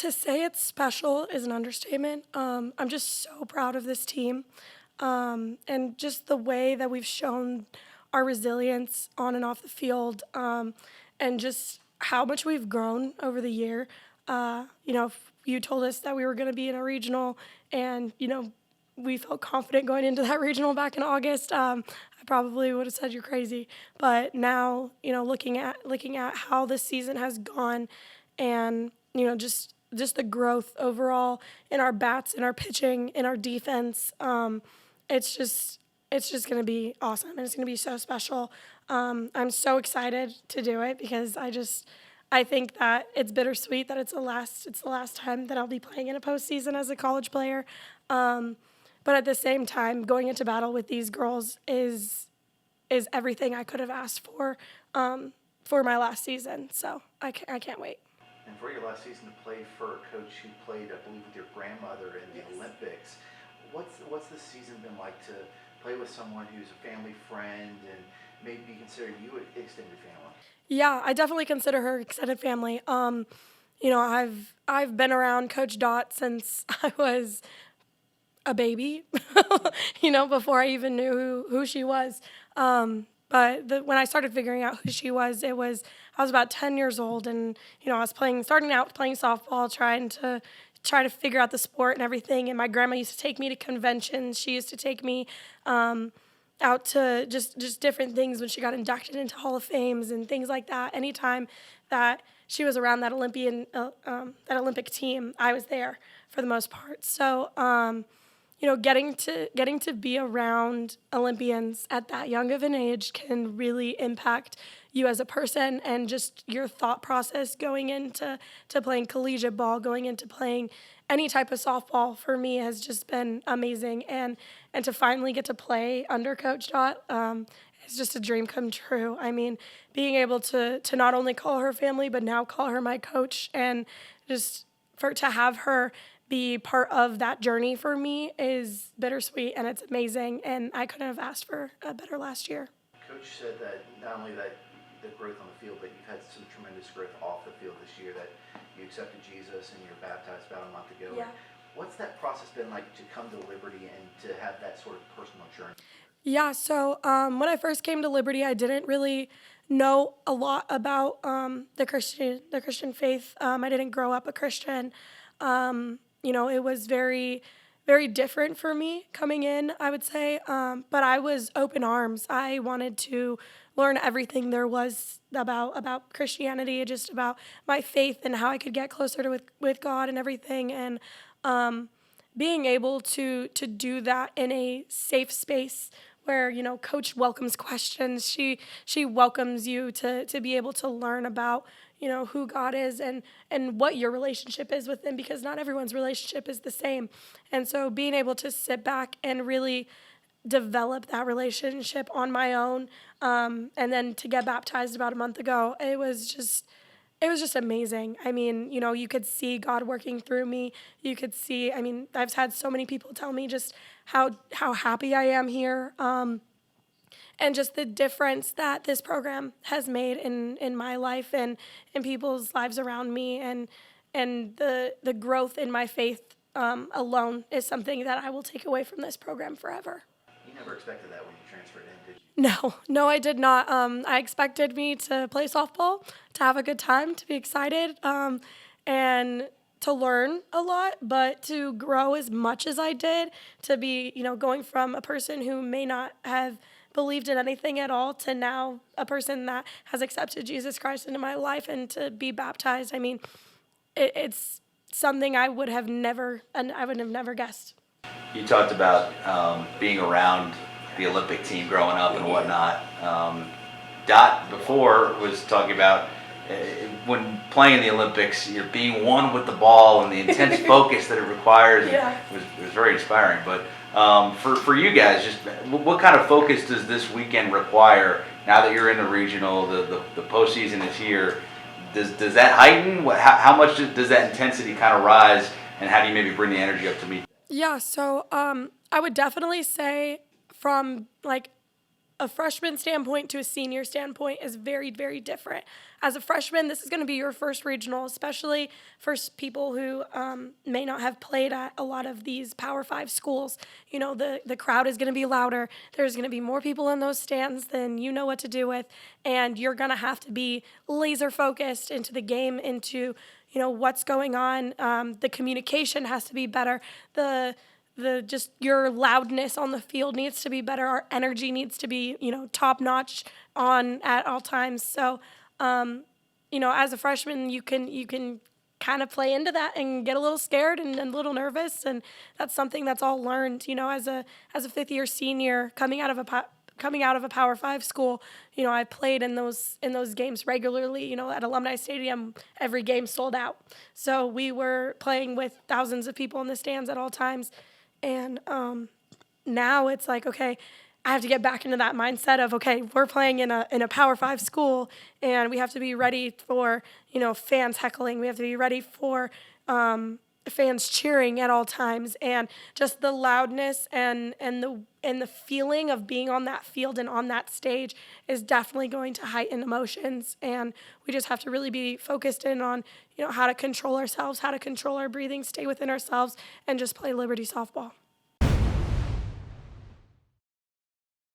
To say it's special is an understatement. I'm just so proud of this team, and just the way that we've shown our resilience on and off the field, and just how much we've grown over the year. If you told us that we were going to be in a regional, and we felt confident going into that regional back in August, I probably would have said you're crazy. But now, looking at how this season has gone, and just the growth overall in our bats, in our pitching, in our defense. It's just going to be awesome, and it's going to be so special. I'm so excited to do it because I think that it's bittersweet that it's the last time that I'll be playing in a postseason as a college player. But at the same time, going into battle with these girls is everything I could have asked for my last season. So I can't wait. And for your last season to play for a coach who played, I believe, with your grandmother in the Olympics, what's this season been like to play with someone who's a family friend and maybe consider you an extended family? Yeah, I definitely consider her extended family. I've been around Coach Dot since I was a baby, before I even knew who she was. But when I started figuring out who she was, I was about 10 years old, and I was starting out playing softball, try to figure out the sport and everything. And my grandma used to take me to conventions. She used to take me out to just different things when she got inducted into Hall of Fames and things like that. Anytime that she was around that Olympic team, I was there for the most part. So getting to be around Olympians at that young of an age can really impact you as a person, and just your thought process going into playing collegiate ball, going into playing any type of softball for me has just been amazing. And to finally get to play under Coach Dot, it's just a dream come true. I mean, being able to not only call her family, but now call her my coach, and just to have her be part of that journey for me is bittersweet, and it's amazing, and I couldn't have asked for a better last year. Coach said that not only that the growth on the field, but you've had some tremendous growth off the field this year, that you accepted Jesus and you were baptized about a month ago. Yeah. What's that process been like to come to Liberty and to have that sort of personal journey? Yeah, so when I first came to Liberty, I didn't really know a lot about the Christian faith. I didn't grow up a Christian. It was very, very different for me coming in, I would say. But I was open arms. I wanted to learn everything there was about Christianity, just about my faith and how I could get closer with God and everything. And being able to do that in a safe space where Coach welcomes questions. She welcomes you to be able to learn about who God is and what your relationship is with Him, because not everyone's relationship is the same. And so being able to sit back and really develop that relationship on my own, and then to get baptized about a month ago, it was just amazing. I mean, you could see God working through me. You could see, I've had so many people tell me just how happy I am here, and just the difference that this program has made in my life and in people's lives around me, and the growth in my faith alone is something that I will take away from this program forever. You never expected that when you transferred in, did you? No, I did not. I expected me to play softball, to have a good time, to be excited, and to learn a lot, but to grow as much as I did, to be, going from a person who may not have believed in anything at all to now a person that has accepted Jesus Christ into my life and to be baptized. I mean, it's something I would have never guessed. You talked about being around the Olympic team growing up and whatnot. Dot before was talking about when playing the Olympics, you're being one with the ball and the intense focus that it requires. Yeah. It was very inspiring. But for you guys, just what kind of focus does this weekend require now that you're in the regional, the postseason is here? Does that heighten? How much does that intensity kind of rise, and how do you maybe bring the energy up to meet? Yeah, so I would definitely say from a freshman standpoint to a senior standpoint is very, very different. As a freshman, this is going to be your first regional, especially for people who may not have played at a lot of these Power 5 schools. The crowd is going to be louder. There's going to be more people in those stands than you know what to do with, and you're going to have to be laser focused into the game, into what's going on. The communication has to be better. The just your loudness on the field needs to be better. Our energy needs to be, top notch on at all times. So, as a freshman, you can kind of play into that and get a little scared and a little nervous, and that's something that's all learned. As a fifth year senior coming out of a Power 5 school, I played in those games regularly. At Alumni Stadium, every game sold out. So we were playing with thousands of people in the stands at all times. And now it's like, okay, I have to get back into that mindset of, okay, we're playing in a Power 5 school, and we have to be ready for, fans heckling. We have to be ready for fans cheering at all times, and just the loudness and the feeling of being on that field and on that stage is definitely going to heighten emotions. And we just have to really be focused in on, how to control ourselves, how to control our breathing, stay within ourselves, and just play Liberty softball.